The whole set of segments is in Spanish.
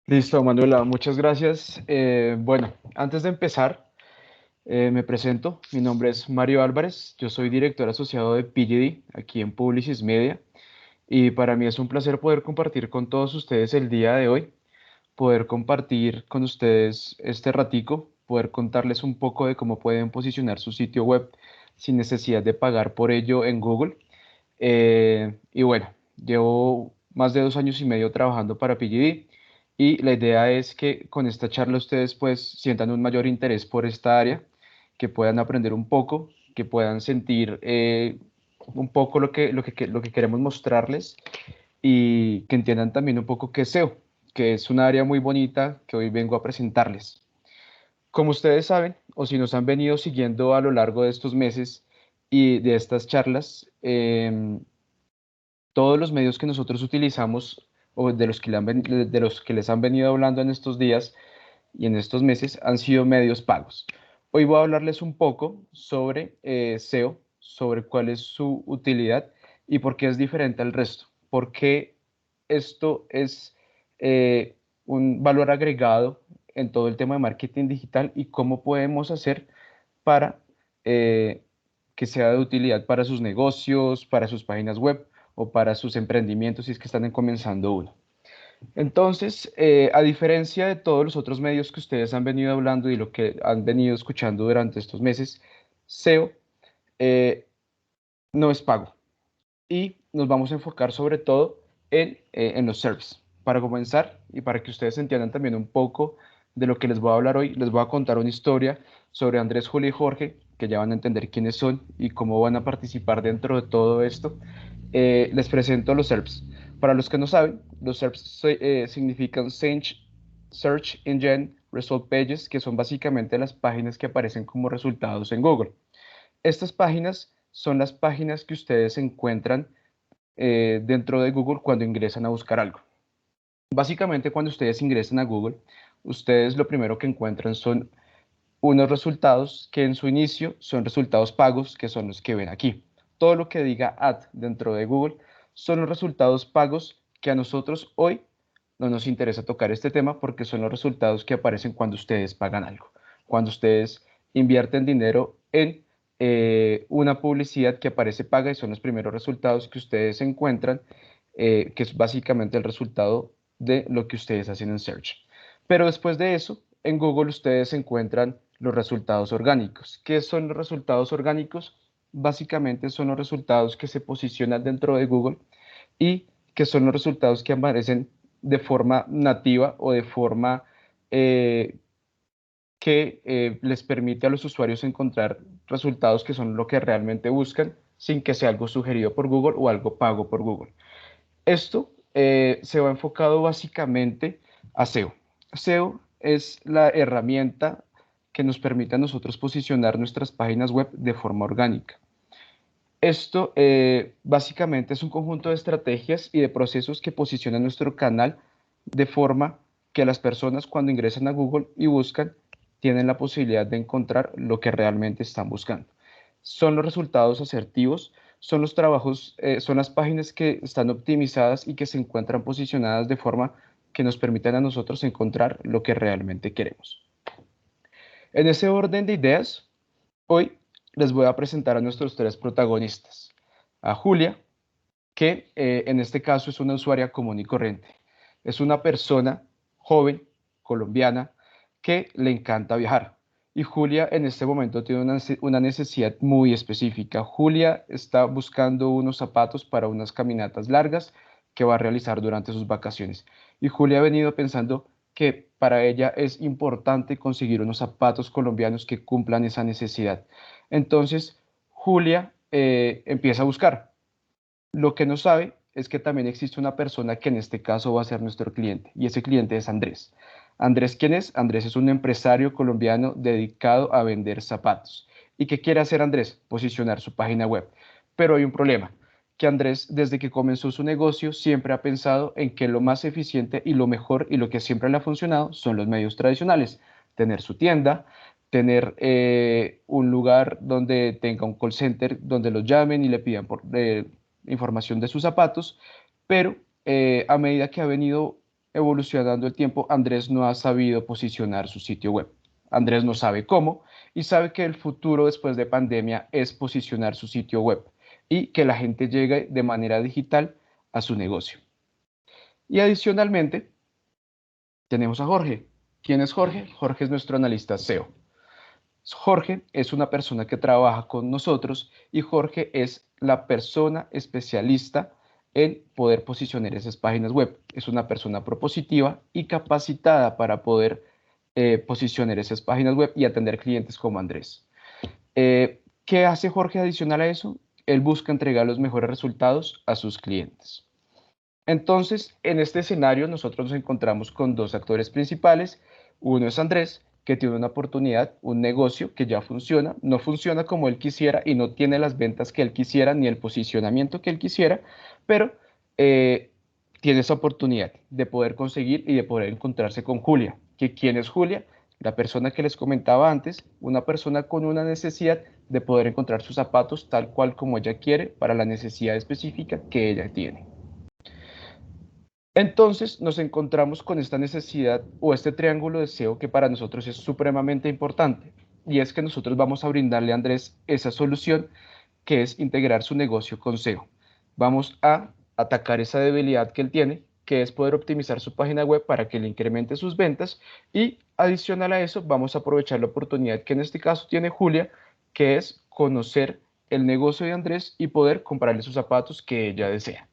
Listo, Manuela, muchas gracias. Bueno, antes de empezar, me presento. Mi nombre es Mario Álvarez. Yo soy director asociado de PGD aquí en Publicis Media y para mí es un placer poder compartir con todos ustedes el día de hoy, poder compartir con ustedes este ratico, poder contarles un poco de cómo pueden posicionar su sitio web sin necesidad de pagar por ello en Google. Y bueno, llevo más de 2 años y medio trabajando para PGD y la idea es que con esta charla ustedes pues sientan un mayor interés por esta área, que puedan aprender un poco, que puedan sentir un poco lo que queremos mostrarles y que entiendan también un poco qué es SEO, que es un área muy bonita que hoy vengo a presentarles. Como ustedes saben, o si nos han venido siguiendo a lo largo de estos meses y de estas charlas, todos los medios que nosotros utilizamos o de los que les han venido hablando en estos días y en estos meses han sido medios pagos. Hoy voy a hablarles un poco sobre SEO, sobre cuál es su utilidad y por qué es diferente al resto. Por qué esto es un valor agregado en todo el tema de marketing digital y cómo podemos hacer para eh, que sea de utilidad para sus negocios, para sus páginas web o para sus emprendimientos si es que están comenzando uno. Entonces, a diferencia de todos los otros medios que ustedes han venido hablando y lo que han venido escuchando durante estos meses, SEO eh, no es pago y nos vamos a enfocar sobre todo en los SERPs. Para comenzar y para que ustedes entiendan también un poco de lo que les voy a hablar hoy, les voy a contar una historia sobre Andrés, Julia y Jorge, que ya van a entender quiénes son y cómo van a participar dentro de todo esto. Les presento los SERPs. Para los que no saben, los SERPs significan Search Engine Result Pages, que son básicamente las páginas que aparecen como resultados en Google. Estas páginas son las páginas que ustedes encuentran dentro de Google cuando ingresan a buscar algo. Básicamente, cuando ustedes ingresan a Google, ustedes lo primero que encuentran son unos resultados que en su inicio son resultados pagos, que son los que ven aquí. Todo lo que diga ad dentro de Google son los resultados pagos que a nosotros hoy no nos interesa tocar este tema porque son los resultados que aparecen cuando ustedes pagan algo, cuando ustedes invierten dinero en una publicidad que aparece paga y son los primeros resultados que ustedes encuentran, que es básicamente el resultado de lo que ustedes hacen en Search. Pero después de eso, en Google ustedes encuentran los resultados orgánicos. ¿Qué son los resultados orgánicos? Básicamente son los resultados que se posicionan dentro de Google y que son los resultados que aparecen de forma nativa o de forma eh, que les permite a los usuarios encontrar resultados que son lo que realmente buscan sin que sea algo sugerido por Google o algo pago por Google. Esto se va enfocado básicamente a SEO. SEO es la herramienta que nos permite a nosotros posicionar nuestras páginas web de forma orgánica. Esto básicamente es un conjunto de estrategias y de procesos que posicionan nuestro canal de forma que las personas cuando ingresan a Google y buscan tienen la posibilidad de encontrar lo que realmente están buscando. Son los resultados asertivos, son los trabajos, son las páginas que están optimizadas y que se encuentran posicionadas de forma que nos permitan a nosotros encontrar lo que realmente queremos. En ese orden de ideas, hoy les voy a presentar a nuestros tres protagonistas. A Julia, que en este caso es una usuaria común y corriente. Es una persona joven, colombiana, que le encanta viajar. Y Julia en este momento tiene una necesidad muy específica. Julia está buscando unos zapatos para unas caminatas largas que va a realizar durante sus vacaciones. Y Julia ha venido pensando que para ella es importante conseguir unos zapatos colombianos que cumplan esa necesidad. Entonces, Julia empieza a buscar. Lo que no sabe es que también existe una persona que en este caso va a ser nuestro cliente, y ese cliente es Andrés. Andrés, ¿quién es? Andrés es un empresario colombiano dedicado a vender zapatos. ¿Y qué quiere hacer Andrés? Posicionar su página web. Pero hay un problema, que Andrés, desde que comenzó su negocio, siempre ha pensado en que lo más eficiente y lo mejor y lo que siempre le ha funcionado son los medios tradicionales. Tener su tienda, tener un lugar donde tenga un call center, donde los llamen y le pidan información de sus zapatos, pero a medida que ha venido evolucionando el tiempo, Andrés no ha sabido posicionar su sitio web. Andrés no sabe cómo y sabe que el futuro después de pandemia es posicionar su sitio web y que la gente llegue de manera digital a su negocio. Y adicionalmente, tenemos a Jorge. ¿Quién es Jorge? Jorge es nuestro analista SEO. Jorge es una persona que trabaja con nosotros y Jorge es la persona especialista en poder posicionar esas páginas web. Es una persona propositiva y capacitada para poder posicionar esas páginas web y atender clientes como Andrés. ¿Qué hace Jorge adicional a eso? Él busca entregar los mejores resultados a sus clientes. Entonces, en este escenario nosotros nos encontramos con dos actores principales. Uno es Andrés, que tiene una oportunidad, un negocio que ya funciona, no funciona como él quisiera y no tiene las ventas que él quisiera ni el posicionamiento que él quisiera, pero tiene esa oportunidad de poder conseguir y de poder encontrarse con Julia. ¿Quién es Julia? La persona que les comentaba antes, una persona con una necesidad de poder encontrar sus zapatos tal cual como ella quiere para la necesidad específica que ella tiene. Entonces nos encontramos con esta necesidad o este triángulo de SEO que para nosotros es supremamente importante. Y es que nosotros vamos a brindarle a Andrés esa solución que es integrar su negocio con SEO. Vamos a atacar esa debilidad que él tiene, que es poder optimizar su página web para que le incremente sus ventas. Y adicional a eso, vamos a aprovechar la oportunidad que en este caso tiene Julia, que es conocer el negocio de Andrés y poder comprarle sus zapatos que ella desea.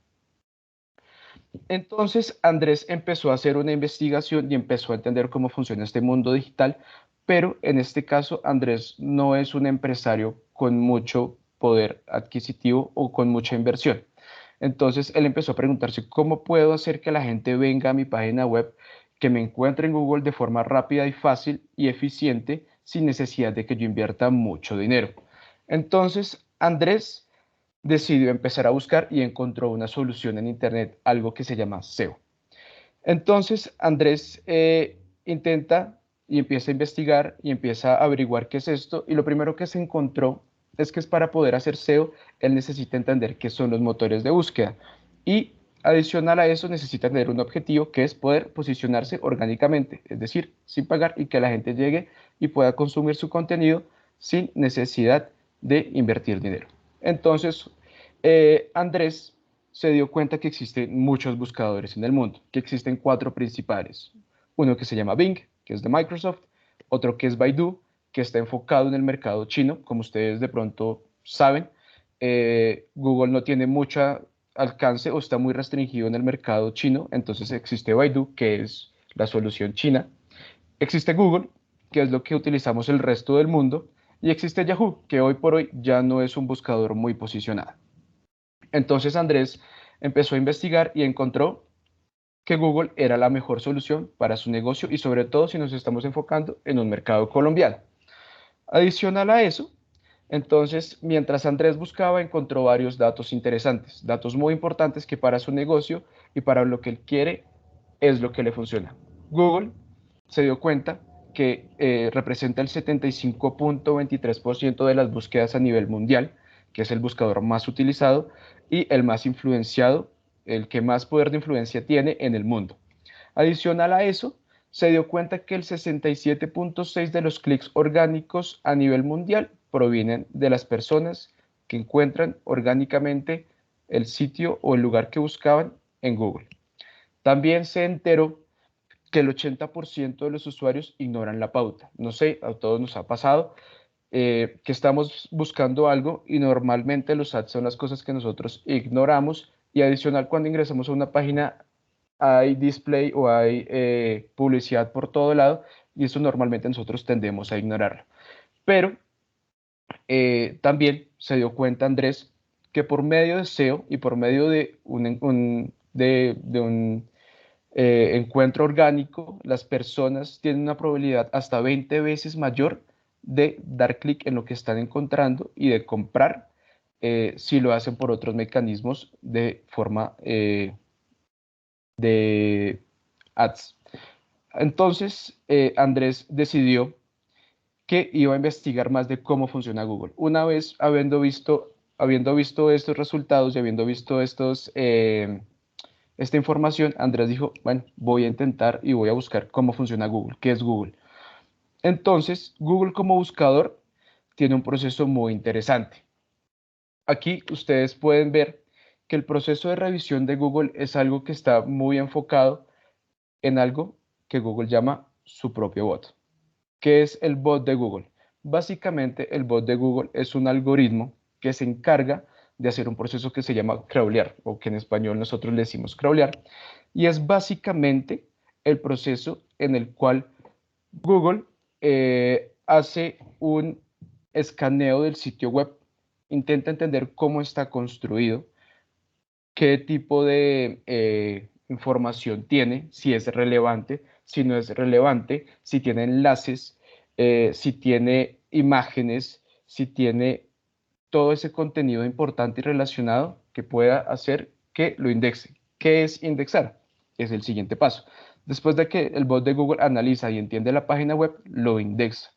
Entonces Andrés empezó a hacer una investigación y empezó a entender cómo funciona este mundo digital, pero en este caso Andrés no es un empresario con mucho poder adquisitivo o con mucha inversión. Entonces él empezó a preguntarse cómo puedo hacer que la gente venga a mi página web, que me encuentre en Google de forma rápida y fácil y eficiente sin necesidad de que yo invierta mucho dinero. Entonces Andrés decidió empezar a buscar y encontró una solución en Internet, algo que se llama SEO. Entonces, Andrés intenta y empieza a investigar y empieza a averiguar qué es esto y lo primero que se encontró es que es para poder hacer SEO, él necesita entender qué son los motores de búsqueda y adicional a eso necesita tener un objetivo que es poder posicionarse orgánicamente, es decir, sin pagar y que la gente llegue y pueda consumir su contenido sin necesidad de invertir dinero. Entonces, Andrés se dio cuenta que existen muchos buscadores en el mundo, que existen cuatro principales. Uno que se llama Bing, que es de Microsoft, otro que es Baidu, que está enfocado en el mercado chino, como ustedes de pronto saben. Google no tiene mucho alcance o está muy restringido en el mercado chino, entonces existe Baidu, que es la solución china. Existe Google, que es lo que utilizamos el resto del mundo, y existe Yahoo, que hoy por hoy ya no es un buscador muy posicionado. Entonces Andrés empezó a investigar y encontró que Google era la mejor solución para su negocio y sobre todo si nos estamos enfocando en un mercado colombiano. Adicional a eso, entonces, mientras Andrés buscaba, encontró varios datos interesantes, datos muy importantes que para su negocio y para lo que él quiere es lo que le funciona. Google se dio cuenta que representa el 75.23% de las búsquedas a nivel mundial, que es el buscador más utilizado y el más influenciado, el que más poder de influencia tiene en el mundo. Adicional a eso, se dio cuenta que el 67.6% de los clics orgánicos a nivel mundial provienen de las personas que encuentran orgánicamente el sitio o el lugar que buscaban en Google. También se enteró que el 80% de los usuarios ignoran la pauta. No sé, a todos nos ha pasado que estamos buscando algo y normalmente los ads son las cosas que nosotros ignoramos y adicional cuando ingresamos a una página hay display o hay publicidad por todo lado y eso normalmente nosotros tendemos a ignorarlo. Pero también se dio cuenta Andrés que por medio de SEO y por medio de un encuentro orgánico, las personas tienen una probabilidad hasta 20 veces mayor de dar clic en lo que están encontrando y de comprar si lo hacen por otros mecanismos de forma de ads. Entonces, Andrés decidió que iba a investigar más de cómo funciona Google. Una vez habiendo visto estos resultados y habiendo visto esta información, Andrés dijo, bueno, voy a intentar y voy a buscar cómo funciona Google, qué es Google. Entonces, Google como buscador tiene un proceso muy interesante. Aquí ustedes pueden ver que el proceso de revisión de Google es algo que está muy enfocado en algo que Google llama su propio bot. ¿Qué es el bot de Google? Básicamente, el bot de Google es un algoritmo que se encarga de hacer un proceso que se llama crawlear, o que en español nosotros le decimos crawlear, y es básicamente el proceso en el cual Google hace un escaneo del sitio web, intenta entender cómo está construido, qué tipo de información tiene, si es relevante, si no es relevante, si tiene enlaces, si tiene imágenes, si tiene todo ese contenido importante y relacionado que pueda hacer que lo indexe. ¿Qué es indexar? Es el siguiente paso. Después de que el bot de Google analiza y entiende la página web, lo indexa.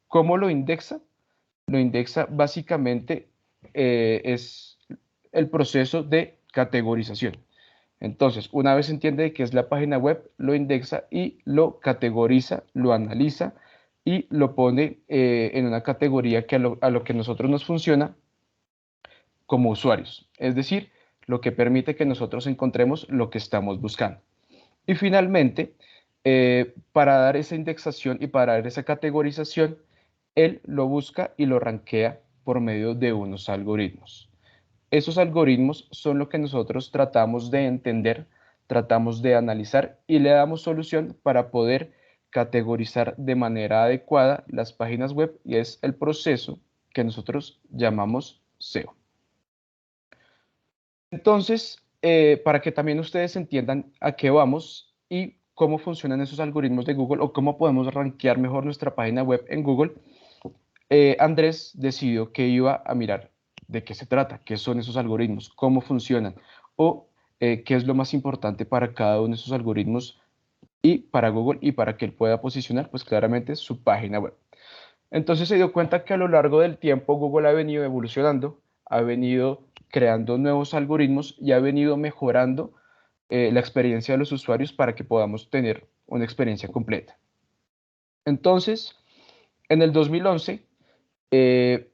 ¿Cómo lo indexa? Lo indexa básicamente es el proceso de categorización. Entonces, una vez entiende qué es la página web, lo indexa y lo categoriza, lo analiza y lo pone en una categoría que a lo que nosotros nos funciona como usuarios. Es decir, lo que permite que nosotros encontremos lo que estamos buscando. Y finalmente, para dar esa indexación y para dar esa categorización, él lo busca y lo rankea por medio de unos algoritmos. Esos algoritmos son lo que nosotros tratamos de entender, tratamos de analizar y le damos solución para poder categorizar de manera adecuada las páginas web y es el proceso que nosotros llamamos SEO. Entonces, para que también ustedes entiendan a qué vamos y cómo funcionan esos algoritmos de Google o cómo podemos rankear mejor nuestra página web en Google, Andrés decidió que iba a mirar de qué se trata, qué son esos algoritmos, cómo funcionan o qué es lo más importante para cada uno de esos algoritmos y para Google y para que él pueda posicionar pues claramente su página web. Entonces se dio cuenta que a lo largo del tiempo Google ha venido evolucionando, ha venido creando nuevos algoritmos y ha venido mejorando la experiencia de los usuarios para que podamos tener una experiencia completa. Entonces, en el 2011, eh,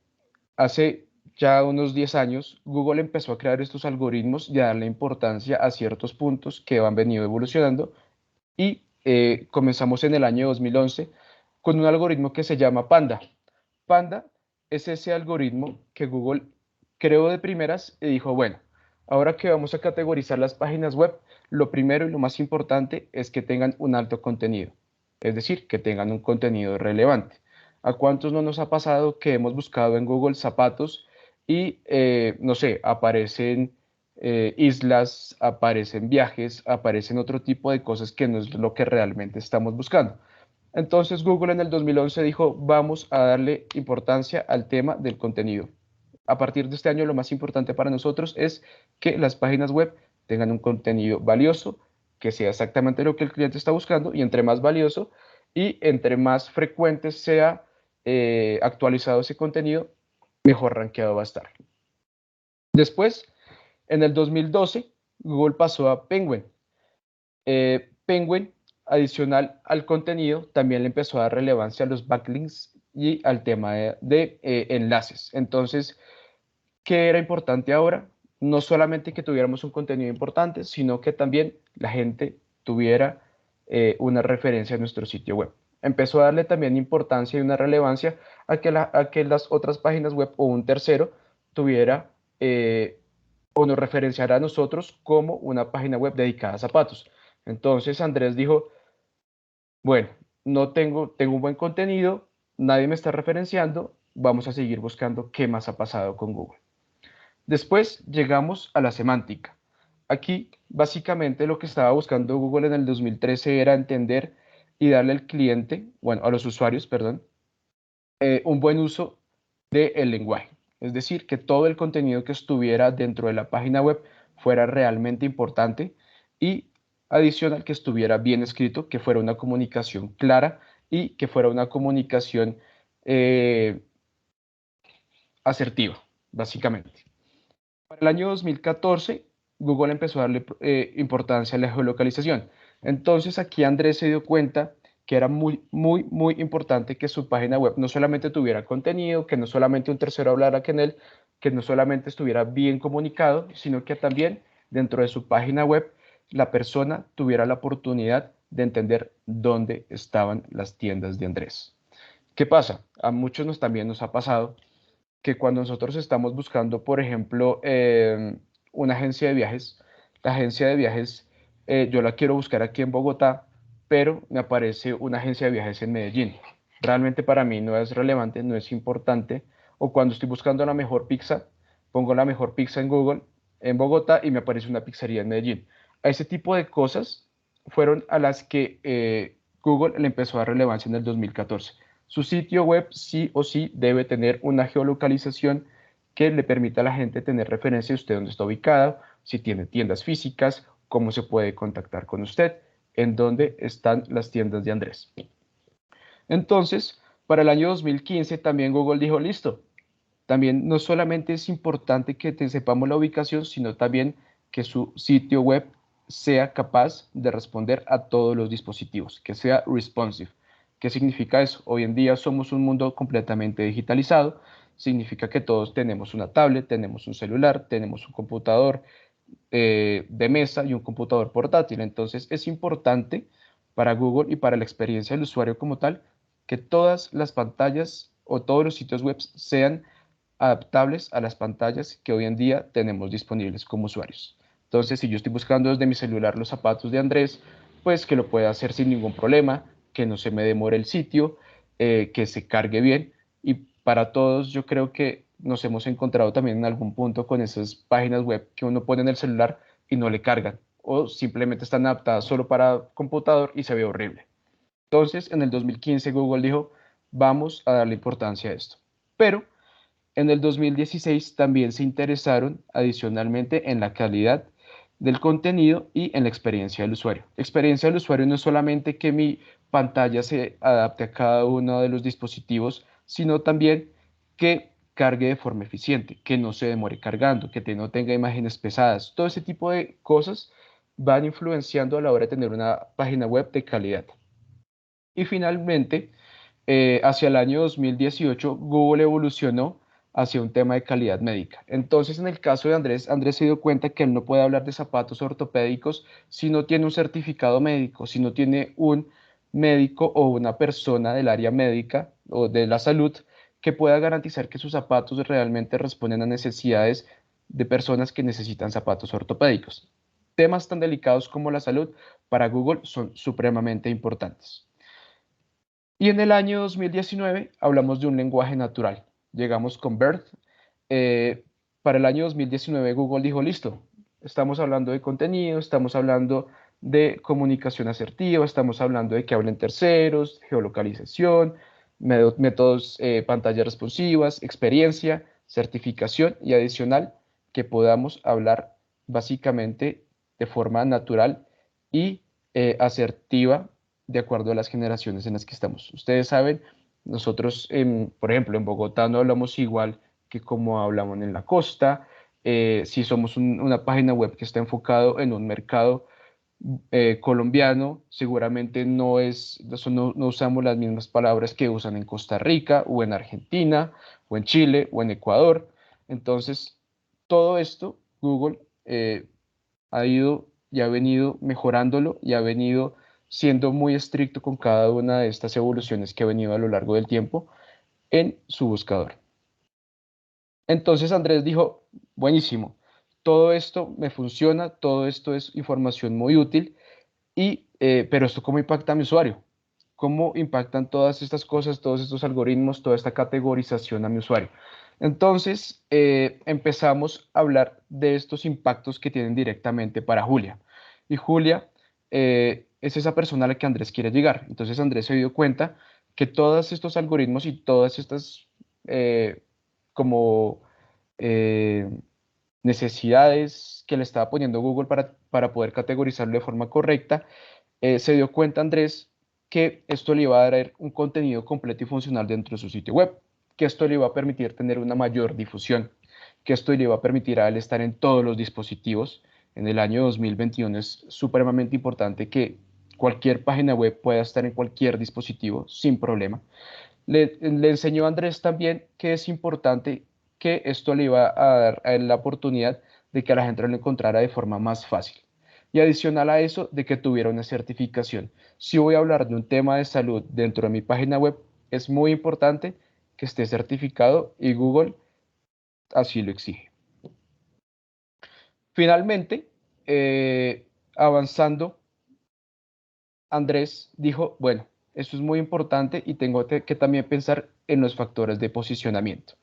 hace ya unos 10 años, Google empezó a crear estos algoritmos y a darle importancia a ciertos puntos que han venido evolucionando y comenzamos en el año 2011 con un algoritmo que se llama Panda. Panda es ese algoritmo que Google creó de primeras y dijo, bueno, ahora que vamos a categorizar las páginas web, lo primero y lo más importante es que tengan un alto contenido, es decir, que tengan un contenido relevante. ¿A cuántos no nos ha pasado que hemos buscado en Google zapatos y, no sé, aparecen islas, aparecen viajes, aparecen otro tipo de cosas que no es lo que realmente estamos buscando? Entonces Google en el 2011 dijo, vamos a darle importancia al tema del contenido. A partir de este año lo más importante para nosotros es que las páginas web tengan un contenido valioso, que sea exactamente lo que el cliente está buscando y entre más valioso y entre más frecuente sea actualizado ese contenido, mejor rankeado va a estar. Después, en el 2012, Google pasó a Penguin. Penguin, adicional al contenido, también le empezó a dar relevancia a los backlinks y al tema de enlaces. Entonces, ¿qué era importante ahora? No solamente que tuviéramos un contenido importante, sino que también la gente tuviera una referencia en nuestro sitio web. Empezó a darle también importancia y una relevancia a que las otras páginas web o un tercero tuviera o nos referenciara a nosotros como una página web dedicada a zapatos. Entonces Andrés dijo, bueno, no tengo un buen contenido, nadie me está referenciando, vamos a seguir buscando qué más ha pasado con Google. Después llegamos a la semántica. Aquí, básicamente, lo que estaba buscando Google en el 2013 era entender y darle al cliente, bueno, a los usuarios, perdón, un buen uso del lenguaje. Es decir, que todo el contenido que estuviera dentro de la página web fuera realmente importante y adicional que estuviera bien escrito, que fuera una comunicación clara y que fuera una comunicación eh, asertiva, básicamente. Para el año 2014 Google empezó a darle importancia a la geolocalización. Entonces aquí Andrés se dio cuenta que era muy, muy, muy importante que su página web no solamente tuviera contenido, que no solamente un tercero hablara con él, que no solamente estuviera bien comunicado, sino que también dentro de su página web la persona tuviera la oportunidad de entender dónde estaban las tiendas de Andrés. ¿Qué pasa? A muchos también nos ha pasado que cuando nosotros estamos buscando, por ejemplo, una agencia de viajes, la agencia de viajes, yo la quiero buscar aquí en Bogotá, pero me aparece una agencia de viajes en Medellín. Realmente para mí no es relevante, no es importante. O cuando estoy buscando la mejor pizza, pongo la mejor pizza en Google, en Bogotá, y me aparece una pizzería en Medellín. A ese tipo de cosas fueron a las que Google le empezó a dar relevancia en el 2014. Su sitio web sí o sí debe tener una geolocalización que le permita a la gente tener referencia de usted dónde está ubicada, si tiene tiendas físicas, cómo se puede contactar con usted, en dónde están las tiendas de Andrés. Entonces, para el año 2015 también Google dijo, listo, también no solamente es importante que sepamos la ubicación, sino también que su sitio web sea capaz de responder a todos los dispositivos, que sea responsive. ¿Qué significa eso? Hoy en día somos un mundo completamente digitalizado. Significa que todos tenemos una tablet, tenemos un celular, tenemos un computador de mesa y un computador portátil. Entonces es importante para Google y para la experiencia del usuario como tal que todas las pantallas o todos los sitios web sean adaptables a las pantallas que hoy en día tenemos disponibles como usuarios. Entonces, si yo estoy buscando desde mi celular los zapatos de Andrés, pues que lo pueda hacer sin ningún problema, que no se me demore el sitio, que se cargue bien. Y para todos, yo creo que nos hemos encontrado también en algún punto con esas páginas web que uno pone en el celular y no le cargan, o simplemente están adaptadas solo para computador y se ve horrible. Entonces, en el 2015 Google dijo, vamos a darle importancia a esto. Pero en el 2016 también se interesaron adicionalmente en la calidad del contenido y en la experiencia del usuario. Experiencia del usuario no es solamente que mi pantalla se adapte a cada uno de los dispositivos, sino también que cargue de forma eficiente, que no se demore cargando, que no tenga imágenes pesadas. Todo ese tipo de cosas van influenciando a la hora de tener una página web de calidad. Y finalmente, hacia el año 2018, Google evolucionó hacia un tema de calidad médica. Entonces, en el caso de Andrés, Andrés se dio cuenta que él no puede hablar de zapatos ortopédicos si no tiene un certificado médico, si no tiene un médico o una persona del área médica o de la salud que pueda garantizar que sus zapatos realmente responden a necesidades de personas que necesitan zapatos ortopédicos. Temas tan delicados como la salud para Google son supremamente importantes. Y en el año 2019 hablamos de un lenguaje natural. Llegamos con BERT. Para el año 2019 Google dijo, listo, estamos hablando de contenido, estamos hablando de comunicación asertiva, estamos hablando de que hablen terceros, geolocalización, métodos, pantallas responsivas, experiencia, certificación y adicional que podamos hablar básicamente de forma natural y asertiva de acuerdo a las generaciones en las que estamos. Ustedes saben, nosotros, por ejemplo, en Bogotá no hablamos igual que como hablamos en la costa. Si somos una página web que está enfocado en un mercado colombiano, seguramente no usamos las mismas palabras que usan en Costa Rica o en Argentina o en Chile o en Ecuador. Entonces, todo esto Google ha ido y ha venido mejorándolo y ha venido siendo muy estricto con cada una de estas evoluciones que ha venido a lo largo del tiempo en su buscador. Entonces Andrés dijo, buenísimo, todo esto me funciona, todo esto es información muy útil, pero esto cómo impacta a mi usuario, cómo impactan todas estas cosas, todos estos algoritmos, toda esta categorización a mi usuario. Entonces empezamos a hablar de estos impactos que tienen directamente para Julia. Y Julia es esa persona a la que Andrés quiere llegar. Entonces Andrés se dio cuenta que todos estos algoritmos y todas estas como eh, necesidades que le estaba poniendo Google para poder categorizarlo de forma correcta, se dio cuenta Andrés que esto le iba a dar un contenido completo y funcional dentro de su sitio web, que esto le iba a permitir tener una mayor difusión, que esto le iba a permitir a él estar en todos los dispositivos. en el año 2021 es supremamente importante que cualquier página web pueda estar en cualquier dispositivo sin problema. Le enseñó a Andrés también que es importante que esto le iba a dar a él la oportunidad de que a la gente lo encontrara de forma más fácil. Y adicional a eso, de que tuviera una certificación. Si voy a hablar de un tema de salud dentro de mi página web, es muy importante que esté certificado y Google así lo exige. Finalmente, avanzando, Andrés dijo, bueno, esto es muy importante y tengo que también pensar en los factores de posicionamiento.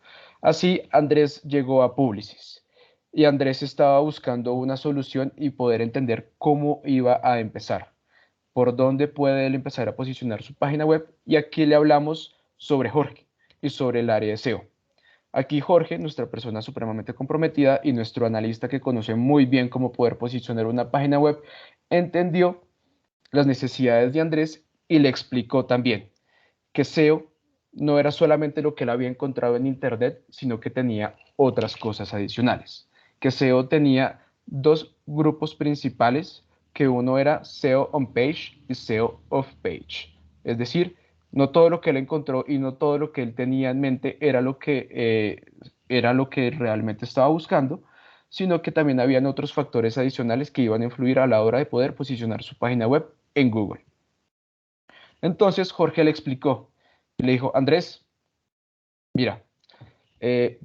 Así, Andrés llegó a Publicis y Andrés estaba buscando una solución y poder entender cómo iba a empezar, por dónde puede él empezar a posicionar su página web. Y aquí le hablamos sobre Jorge y sobre el área de SEO. Aquí Jorge, nuestra persona supremamente comprometida y nuestro analista que conoce muy bien cómo poder posicionar una página web, entendió las necesidades de Andrés y le explicó también que SEO no era solamente lo que él había encontrado en Internet, sino que tenía otras cosas adicionales. Que SEO tenía dos grupos principales, que uno era SEO on page y SEO off page. Es decir, no todo lo que él encontró y no todo lo que él tenía en mente era lo que realmente estaba buscando, sino que también habían otros factores adicionales que iban a influir a la hora de poder posicionar su página web en Google. Entonces Jorge le explicó y le dijo, Andrés, mira,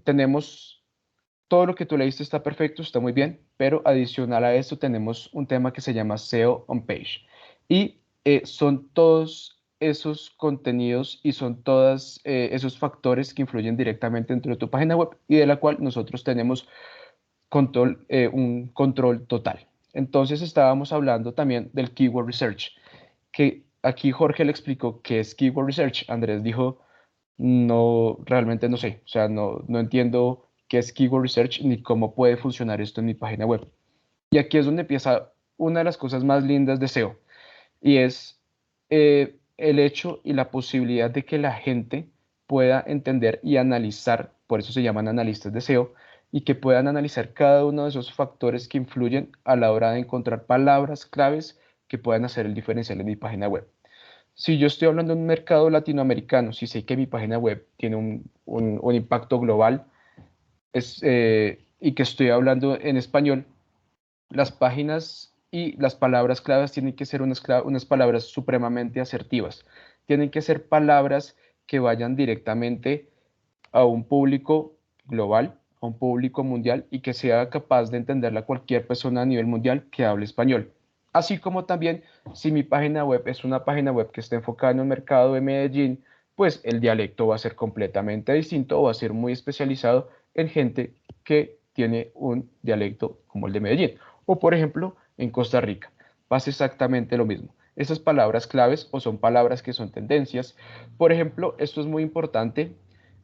tenemos todo lo que tú leíste está perfecto, está muy bien, pero adicional a eso tenemos un tema que se llama SEO on page. Y son todos esos contenidos y son todos esos factores que influyen directamente dentro de tu página web y de la cual nosotros tenemos un control total. Entonces estábamos hablando también del Keyword Research, que aquí Jorge le explicó qué es Keyword Research. Andrés dijo, no, realmente no sé, o sea, no entiendo qué es Keyword Research ni cómo puede funcionar esto en mi página web. Y aquí es donde empieza una de las cosas más lindas de SEO, y es el hecho y la posibilidad de que la gente pueda entender y analizar, por eso se llaman analistas de SEO, y que puedan analizar cada uno de esos factores que influyen a la hora de encontrar palabras claves que puedan hacer el diferencial en mi página web. Si yo estoy hablando de un mercado latinoamericano, si sé que mi página web tiene un impacto global y que estoy hablando en español, las páginas y las palabras claves tienen que ser unas palabras supremamente asertivas. Tienen que ser palabras que vayan directamente a un público global, a un público mundial y que sea capaz de entenderla cualquier persona a nivel mundial que hable español. Así como también si mi página web es una página web que está enfocada en un mercado de Medellín, pues el dialecto va a ser completamente distinto o va a ser muy especializado en gente que tiene un dialecto como el de Medellín. O por ejemplo, en Costa Rica, pasa exactamente lo mismo. Esas palabras claves o son palabras que son tendencias. Por ejemplo, esto es muy importante,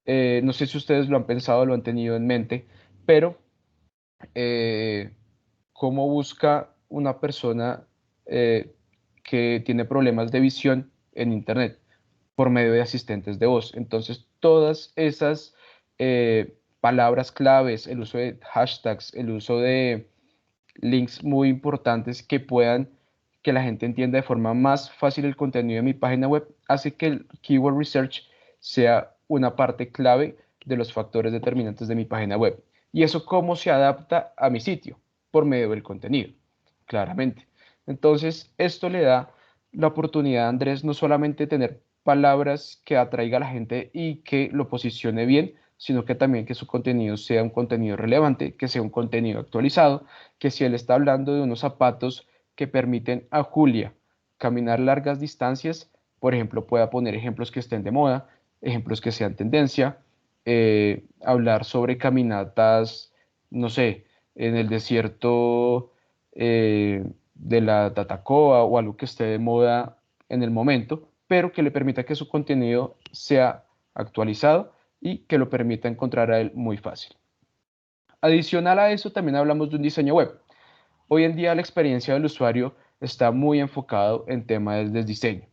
no sé si ustedes lo han pensado, lo han tenido en mente, pero eh, ¿cómo busca una persona eh, que tiene problemas de visión en Internet? Por medio de asistentes de voz. Entonces, todas esas palabras claves, el uso de hashtags, el uso de links muy importantes que la gente entienda de forma más fácil el contenido de mi página web, hace que el Keyword Research sea una parte clave de los factores determinantes de mi página web. ¿Y eso cómo se adapta a mi sitio? Por medio del contenido, claramente. Entonces, esto le da la oportunidad a Andrés no solamente tener palabras que atraiga a la gente y que lo posicione bien, sino que también que su contenido sea un contenido relevante, que sea un contenido actualizado, que si él está hablando de unos zapatos que permiten a Julia caminar largas distancias, por ejemplo, pueda poner ejemplos que estén de moda, ejemplos que sean tendencia, hablar sobre caminatas, no sé, en el desierto de la Tatacoa o algo que esté de moda en el momento, pero que le permita que su contenido sea actualizado y que lo permita encontrar a él muy fácil. Adicional a eso, también hablamos de un diseño web. Hoy en día la experiencia del usuario está muy enfocado en temas de diseño.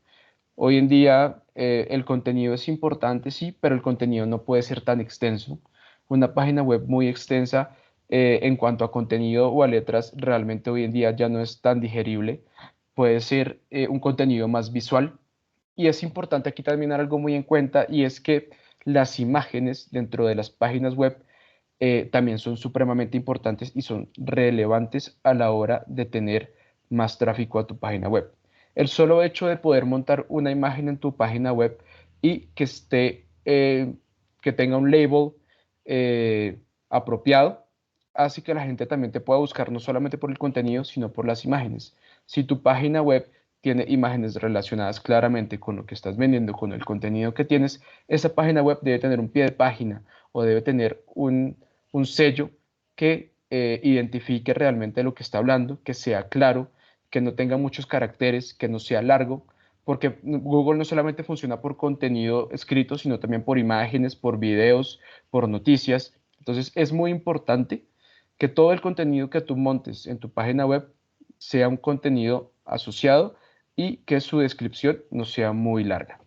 Hoy en día el contenido es importante, sí, pero el contenido no puede ser tan extenso. Una página web muy extensa en cuanto a contenido o a letras, realmente hoy en día ya no es tan digerible. Puede ser un contenido más visual. Y es importante aquí también algo muy en cuenta y es que las imágenes dentro de las páginas web también son supremamente importantes y son relevantes a la hora de tener más tráfico a tu página web. El solo hecho de poder montar una imagen en tu página web y que que tenga un label eh, apropiado, hace que la gente también te pueda buscar no solamente por el contenido, sino por las imágenes. Si tu página web tiene imágenes relacionadas claramente con lo que estás vendiendo, con el contenido que tienes, esa página web debe tener un pie de página o debe tener un sello que identifique realmente lo que está hablando, que sea claro, que no tenga muchos caracteres, que no sea largo, porque Google no solamente funciona por contenido escrito, sino también por imágenes, por videos, por noticias. Entonces es muy importante que todo el contenido que tú montes en tu página web sea un contenido asociado y que su descripción no sea muy larga.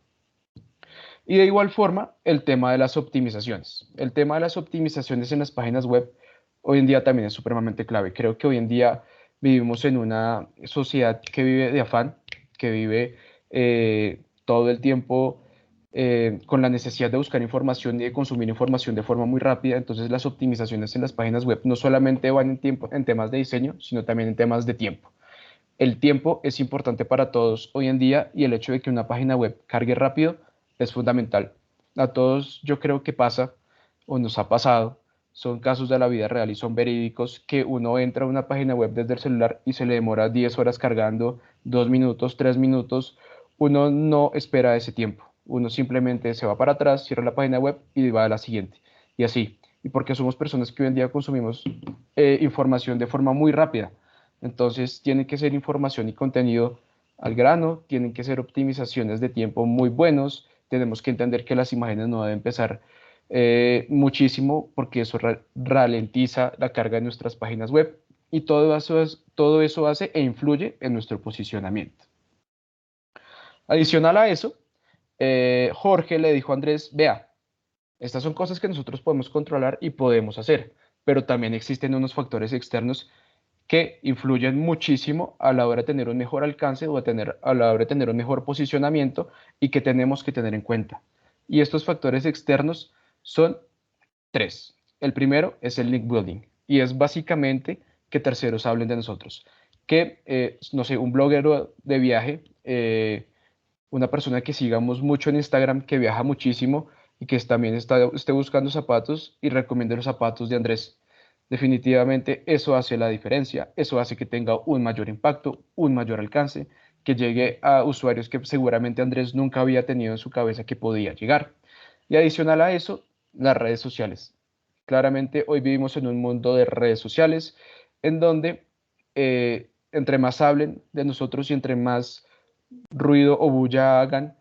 Y de igual forma, el tema de las optimizaciones. El tema de las optimizaciones en las páginas web hoy en día también es supremamente clave. Creo que hoy en día vivimos en una sociedad que vive de afán, que vive todo el tiempo con la necesidad de buscar información y de consumir información de forma muy rápida. Entonces las optimizaciones en las páginas web no solamente van en temas de diseño, sino también en temas de tiempo. El tiempo es importante para todos hoy en día y el hecho de que una página web cargue rápido es fundamental. A todos yo creo que pasa o nos ha pasado, son casos de la vida real y son verídicos que uno entra a una página web desde el celular y se le demora 10 horas cargando, 2 minutos, 3 minutos. Uno no espera ese tiempo. Uno simplemente se va para atrás, cierra la página web y va a la siguiente. Y así. Y porque somos personas que hoy en día consumimos información de forma muy rápida. Entonces, tiene que ser información y contenido al grano, tienen que ser optimizaciones de tiempo muy buenos, tenemos que entender que las imágenes no deben pesar muchísimo porque eso ralentiza la carga de nuestras páginas web y todo eso hace e influye en nuestro posicionamiento. Adicional a eso, Jorge le dijo a Andrés, vea, estas son cosas que nosotros podemos controlar y podemos hacer, pero también existen unos factores externos que influyen muchísimo a la hora de tener un mejor alcance o a la hora de tener un mejor posicionamiento y que tenemos que tener en cuenta. Y estos factores externos son tres. El primero es el link building y es básicamente que terceros hablen de nosotros. Que, no sé, un bloguero de viaje, una persona que sigamos mucho en Instagram, que viaja muchísimo y que también esté buscando zapatos y recomiende los zapatos de Andrés. Definitivamente eso hace la diferencia, eso hace que tenga un mayor impacto, un mayor alcance, que llegue a usuarios que seguramente Andrés nunca había tenido en su cabeza que podía llegar. Y adicional a eso, las redes sociales. Claramente hoy vivimos en un mundo de redes sociales en donde entre más hablen de nosotros y entre más ruido o bulla hagan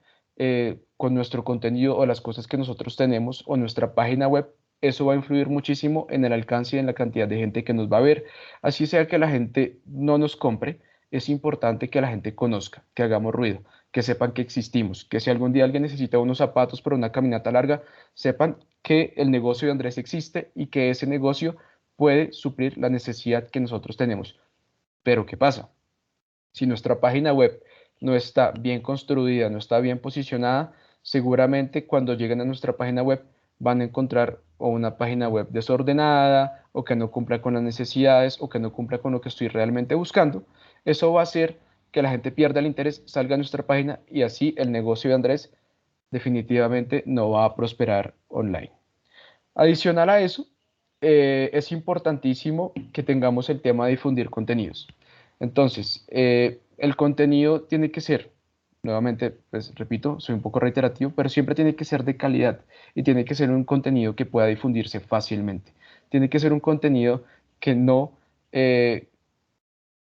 con nuestro contenido o las cosas que nosotros tenemos o nuestra página web, eso va a influir muchísimo en el alcance y en la cantidad de gente que nos va a ver. Así sea que la gente no nos compre, es importante que la gente conozca, que hagamos ruido, que sepan que existimos, que si algún día alguien necesita unos zapatos para una caminata larga, sepan que el negocio de Andrés existe y que ese negocio puede suplir la necesidad que nosotros tenemos. Pero ¿qué pasa? Si nuestra página web no está bien construida, no está bien posicionada, seguramente cuando lleguen a nuestra página web van a encontrar o una página web desordenada o que no cumpla con las necesidades o que no cumpla con lo que estoy realmente buscando. Eso va a hacer que la gente pierda el interés, salga a nuestra página y así el negocio de Andrés definitivamente no va a prosperar online. Adicional a eso, es importantísimo que tengamos el tema de difundir contenidos. Entonces, el contenido tiene que ser, nuevamente, pues repito, soy un poco reiterativo, pero siempre tiene que ser de calidad y tiene que ser un contenido que pueda difundirse fácilmente. Tiene que ser un contenido que no, eh,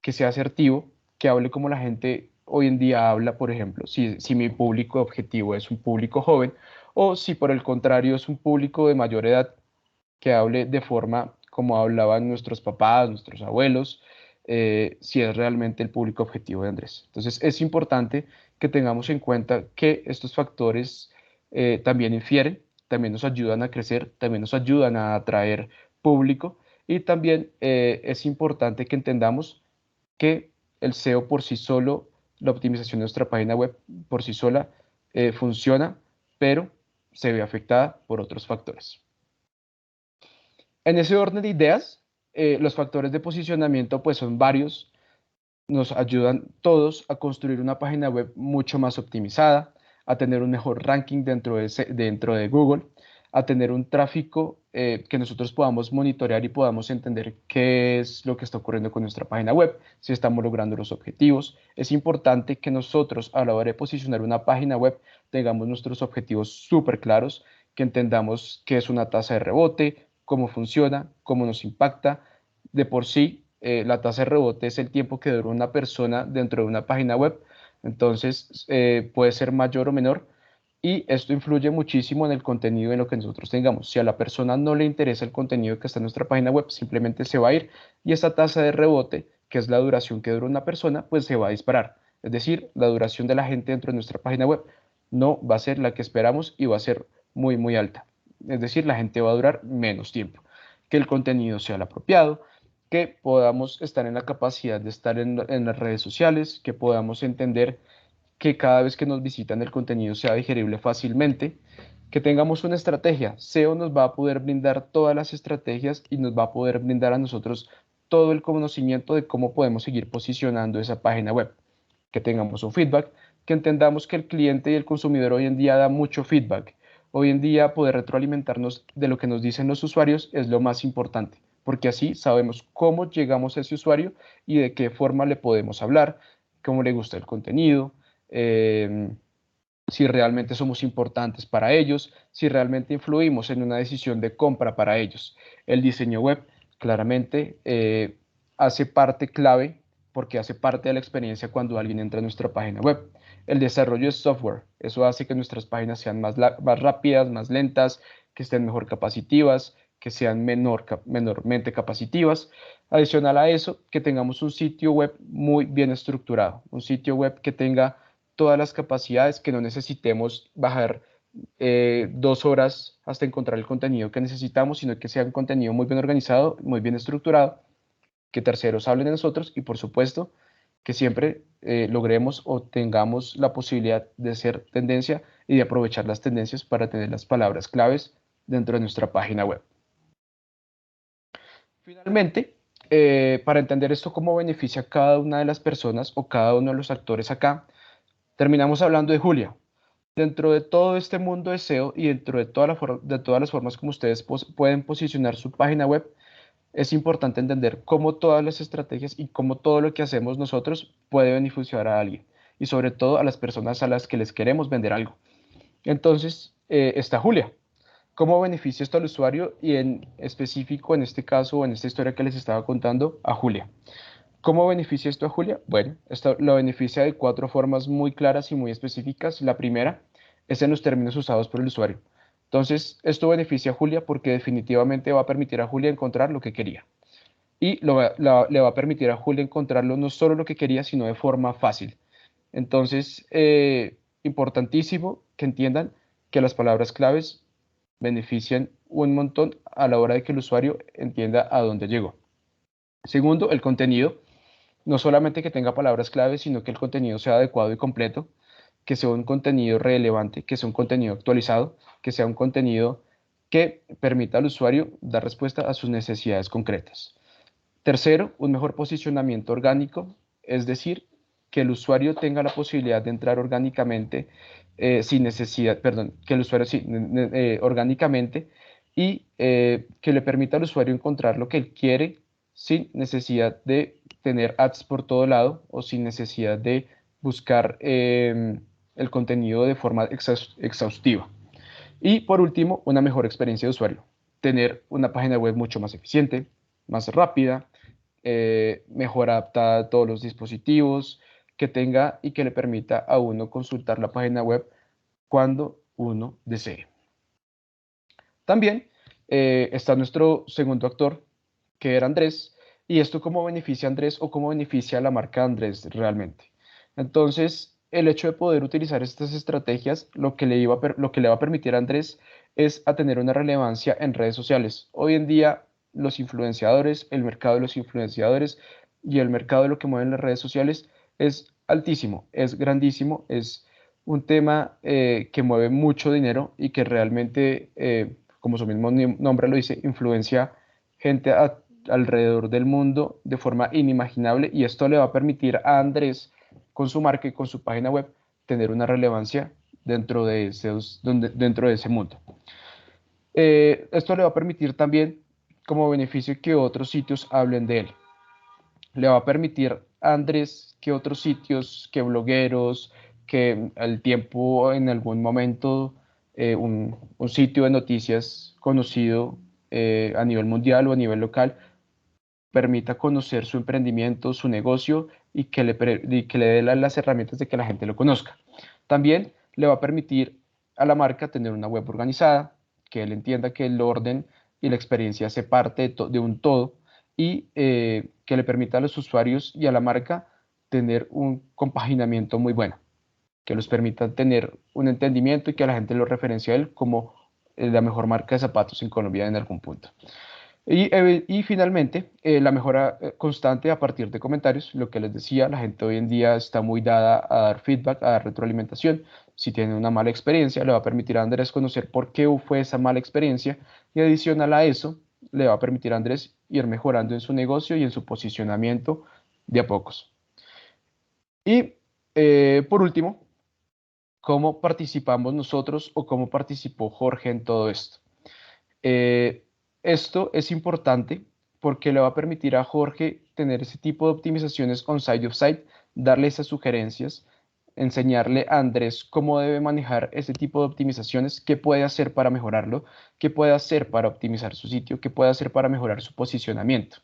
que sea asertivo, que hable como la gente hoy en día habla, por ejemplo, si mi público objetivo es un público joven o si por el contrario es un público de mayor edad que hable de forma como hablaban nuestros papás, nuestros abuelos, si es realmente el público objetivo de Andrés. Entonces es importante que tengamos en cuenta que estos factores también infieren, también nos ayudan a crecer, también nos ayudan a atraer público Y también es importante que entendamos que el SEO por sí solo, la optimización de nuestra página web por sí sola funciona, pero se ve afectada por otros factores. En ese orden de ideas, los factores de posicionamiento pues son varios, nos ayudan todos a construir una página web mucho más optimizada, a tener un mejor ranking dentro de Google, a tener un tráfico que nosotros podamos monitorear y podamos entender qué es lo que está ocurriendo con nuestra página web, si estamos logrando los objetivos. Es importante que nosotros a la hora de posicionar una página web tengamos nuestros objetivos súper claros, que entendamos qué es una tasa de rebote, cómo funciona, cómo nos impacta. De por sí, la tasa de rebote es el tiempo que dura una persona dentro de una página web, entonces puede ser mayor o menor y esto influye muchísimo en el contenido en lo que nosotros tengamos. Si a la persona no le interesa el contenido que está en nuestra página web, simplemente se va a ir y esa tasa de rebote, que es la duración que dura una persona, pues se va a disparar. Es decir, la duración de la gente dentro de nuestra página web no va a ser la que esperamos y va a ser muy, muy alta. Es decir, la gente va a durar menos tiempo. Que el contenido sea el apropiado, que podamos estar en la capacidad de estar en las redes sociales, que podamos entender que cada vez que nos visitan el contenido sea digerible fácilmente, que tengamos una estrategia. SEO nos va a poder brindar todas las estrategias y nos va a poder brindar a nosotros todo el conocimiento de cómo podemos seguir posicionando esa página web. Que tengamos un feedback, que entendamos que el cliente y el consumidor hoy en día da mucho feedback. Hoy en día poder retroalimentarnos de lo que nos dicen los usuarios es lo más importante, porque así sabemos cómo llegamos a ese usuario y de qué forma le podemos hablar, cómo le gusta el contenido, eh, si realmente somos importantes para ellos, si realmente influimos en una decisión de compra para ellos. El diseño web claramente hace parte clave porque hace parte de la experiencia cuando alguien entra a nuestra página web. El desarrollo de software, eso hace que nuestras páginas sean más rápidas, más lentas, que estén mejor capacitivas, que sean menormente capacitivas. Adicional a eso, que tengamos un sitio web muy bien estructurado, un sitio web que tenga todas las capacidades, que no necesitemos bajar 2 horas hasta encontrar el contenido que necesitamos, sino que sea un contenido muy bien organizado, muy bien estructurado, que terceros hablen de nosotros y por supuesto que siempre logremos o tengamos la posibilidad de ser tendencia y de aprovechar las tendencias para tener las palabras claves dentro de nuestra página web. Finalmente, para entender esto cómo beneficia a cada una de las personas o cada uno de los actores acá, terminamos hablando de Julia. Dentro de todo este mundo de SEO y dentro de, de todas las formas como ustedes pueden posicionar su página web, es importante entender cómo todas las estrategias y cómo todo lo que hacemos nosotros puede beneficiar a alguien y sobre todo a las personas a las que les queremos vender algo. Entonces, está Julia. ¿Cómo beneficia esto al usuario? Y en específico, en este caso o en esta historia que les estaba contando, a Julia. ¿Cómo beneficia esto a Julia? Bueno, esto lo beneficia de 4 formas muy claras y muy específicas. La primera es en los términos usados por el usuario. Entonces, esto beneficia a Julia porque definitivamente va a permitir a Julia encontrar lo que quería. Y le va a permitir a Julia encontrarlo no solo lo que quería, sino de forma fácil. Entonces, importantísimo que entiendan que las palabras claves benefician un montón a la hora de que el usuario entienda a dónde llegó. Segundo, el contenido. No solamente que tenga palabras claves, sino que el contenido sea adecuado y completo, que sea un contenido relevante, que sea un contenido actualizado, que sea un contenido que permita al usuario dar respuesta a sus necesidades concretas. Tercero, un mejor posicionamiento orgánico, es decir, que el usuario tenga la posibilidad de entrar orgánicamente sin necesidad, perdón, que el usuario sí, orgánicamente y que le permita al usuario encontrar lo que él quiere sin necesidad de tener ads por todo lado o sin necesidad de buscar el contenido de forma exhaustiva. Y por último, una mejor experiencia de usuario. Tener una página web mucho más eficiente, más rápida, mejor adaptada a todos los dispositivos, que tenga y que le permita a uno consultar la página web cuando uno desee. También está nuestro segundo actor, que era Andrés, y esto cómo beneficia a Andrés o cómo beneficia a la marca Andrés realmente. Entonces, el hecho de poder utilizar estas estrategias, lo que le va a permitir a Andrés es a tener una relevancia en redes sociales. Hoy en día, los influenciadores, el mercado de los influenciadores y el mercado de lo que mueven las redes sociales es altísimo, es grandísimo, es un tema que mueve mucho dinero y que realmente, como su mismo nombre lo dice, influencia gente alrededor del mundo de forma inimaginable, y esto le va a permitir a Andrés, con su marca y con su página web, tener una relevancia dentro de ese mundo. Esto le va a permitir también, como beneficio, que otros sitios hablen de él. Le va a permitir a Andrés que otros sitios, que blogueros, que al tiempo, en algún momento, un sitio de noticias conocido a nivel mundial o a nivel local, permita conocer su emprendimiento, su negocio, y que le dé las herramientas de que la gente lo conozca. También le va a permitir a la marca tener una web organizada, que él entienda que el orden y la experiencia hace parte de un todo, y que le permita a los usuarios y a la marca tener un compaginamiento muy bueno, que los permita tener un entendimiento y que la gente lo referencie a él como la mejor marca de zapatos en Colombia en algún punto. Y finalmente, la mejora constante a partir de comentarios. Lo que les decía, la gente hoy en día está muy dada a dar feedback, a dar retroalimentación. Si tiene una mala experiencia, le va a permitir a Andrés conocer por qué fue esa mala experiencia, y adicional a eso, le va a permitir a Andrés ir mejorando en su negocio y en su posicionamiento de a pocos. Y por último, ¿cómo participamos nosotros o cómo participó Jorge en todo esto? Eh, Esto es importante porque le va a permitir a Jorge tener ese tipo de optimizaciones on-site y off-site, darle esas sugerencias, enseñarle a Andrés cómo debe manejar ese tipo de optimizaciones, qué puede hacer para mejorarlo, qué puede hacer para optimizar su sitio, qué puede hacer para mejorar su posicionamiento.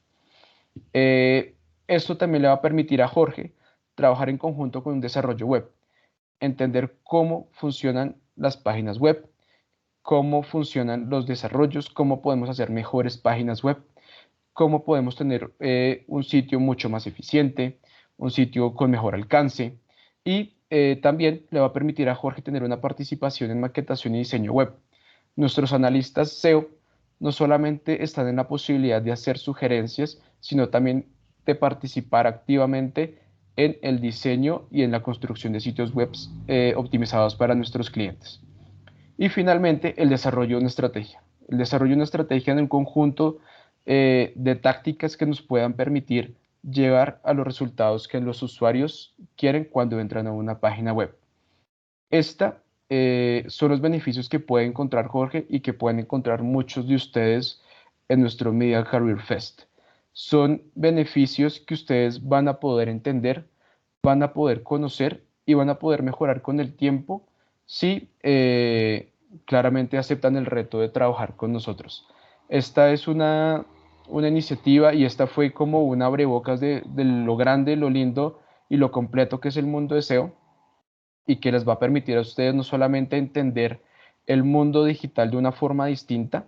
Esto también le va a permitir a Jorge trabajar en conjunto con un desarrollo web, entender cómo funcionan las páginas web, cómo funcionan los desarrollos, cómo podemos hacer mejores páginas web, cómo podemos tener un sitio mucho más eficiente, un sitio con mejor alcance, y también le va a permitir a Jorge tener una participación en maquetación y diseño web. Nuestros analistas SEO no solamente están en la posibilidad de hacer sugerencias, sino también de participar activamente en el diseño y en la construcción de sitios web optimizados para nuestros clientes. Y finalmente, el desarrollo de una estrategia. El desarrollo de una estrategia en un conjunto de tácticas que nos puedan permitir llegar a los resultados que los usuarios quieren cuando entran a una página web. Esta son los beneficios que puede encontrar Jorge y que pueden encontrar muchos de ustedes en nuestro Media Career Fest. Son beneficios que ustedes van a poder entender, van a poder conocer y van a poder mejorar con el tiempo si claramente aceptan el reto de trabajar con nosotros. Esta es una iniciativa, y esta fue como un abrebocas de lo grande, lo lindo y lo completo que es el mundo de SEO, y que les va a permitir a ustedes no solamente entender el mundo digital de una forma distinta,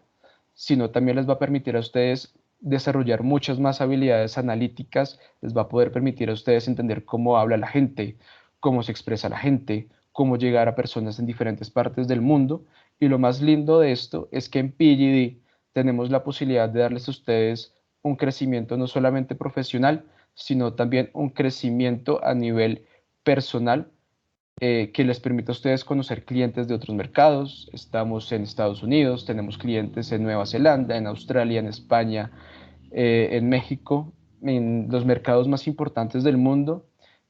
sino también les va a permitir a ustedes desarrollar muchas más habilidades analíticas, les va a poder permitir a ustedes entender cómo habla la gente, cómo se expresa la gente, cómo llegar a personas en diferentes partes del mundo. Y lo más lindo de esto es que en PGD tenemos la posibilidad de darles a ustedes un crecimiento no solamente profesional, sino también un crecimiento a nivel personal, que les permita a ustedes conocer clientes de otros mercados. Estamos en Estados Unidos, tenemos clientes en Nueva Zelanda, en Australia, en España, en México, en los mercados más importantes del mundo.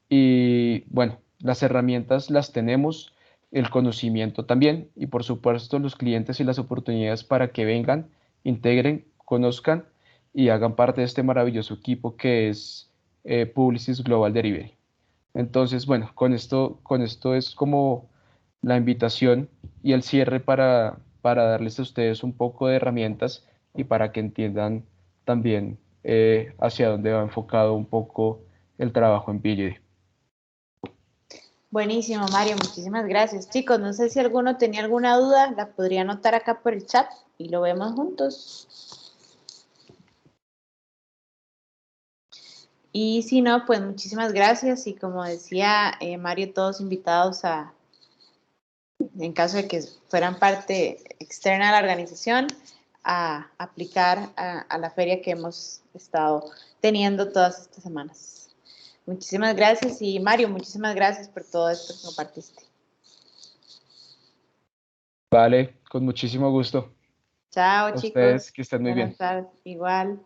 Y bueno, las herramientas las tenemos, el conocimiento también, y por supuesto los clientes y las oportunidades para que vengan, integren, conozcan y hagan parte de este maravilloso equipo que es Publicis Global Delivery. Entonces, bueno, con esto es como la invitación y el cierre para darles a ustedes un poco de herramientas y para que entiendan también hacia dónde va enfocado un poco el trabajo en PGD. Buenísimo, Mario, muchísimas gracias. Chicos, no sé si alguno tenía alguna duda, la podría anotar acá por el chat y lo vemos juntos. Y si no, pues muchísimas gracias, y como decía Mario, todos invitados en caso de que fueran parte externa de la organización, a aplicar a la feria que hemos estado teniendo todas estas semanas. Muchísimas gracias y Mario, muchísimas gracias por todo esto que compartiste. Vale, con muchísimo gusto. Chao, A chicos. ustedes que estén muy Buenas bien. tardes. Igual.